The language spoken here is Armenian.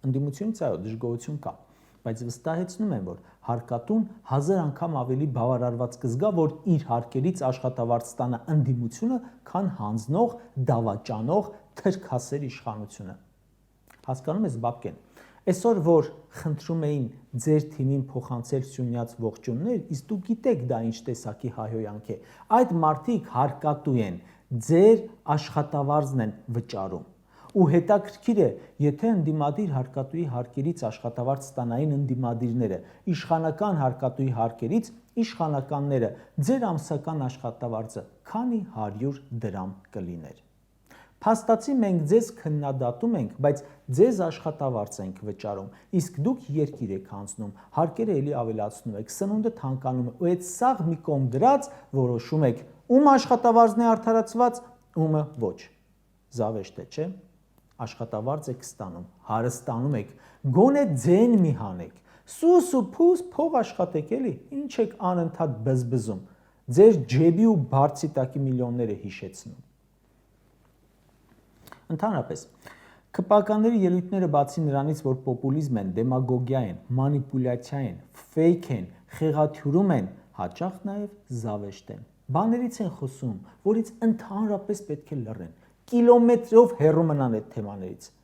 Ընդդիմությունից այո, դժգոհություն կա, բայց վստահեցնում եմ, որ հարկատուն 1000 անգամ ավելի բավարարված կզգա, որ իր հարկերից աշխատավարձ ստանա ընդդիմությունը, քան հանձնող, դավաճանող, թրքասեր իշխանությունը։ Հասկանում ես, Բաբկեն, այսօր որ խնդրում էին ձեր թիմին փոխանցել Սյունյաց ողջուններ, իսկ դու գիտեք դա ինչ տեսակի հայհոյանք է, այդ մարդիկ հարկատու են, ձեր աշխատավարձն են վճարում։ Ու հետաքրքիր է, եթե ընդդիմադիր հարկատուի հարկերից աշխատավարձ ստանային ընդդիմադիրները, իշխանական հարկատուի հարկերից իշխանականները, ձեր ամսական աշխատավարձը քանի 100 դրամ կլիներ։ Փաստացի մենք ձեզ քննադատում ենք, բայց ձեզ աշխատավարձ ենք վճարում, իսկ դուք երկիր եք հանձնում, հարկերը էլի ավելացնում եք, սնունդը թանկանում է, ու այդ սաղ մի կողմ դրած որոշում եք, ում աշխատավարձն է արդարացված, ումը ոչ։ Զավեշտ է, չէ՞։ Աշխատավարձ եք ստանում, հարստանում եք, գոնե ձեն մի հանեք, սուս ու փուս փող աշխատեք էլի, ինչ եք անընդհատ բզբզում, ձեր ջեբի ու բարձի տակի միլիոնները հիշեցնում։ Ընդհանրապես, ԿՊԱ-կանների ելույթները բացի նրանից, որ պոպուլիզմ են, դեմագոգիա են, մանիպուլյացիա են, ֆեյք են, խեղաթյուրում են, հաճախ նաև զավեշտ են։ Բաներից են խոսում, որից ընդհանրապես պետք է լռեն, կիլոմետրով հեռու մնան այդ թեմաներից։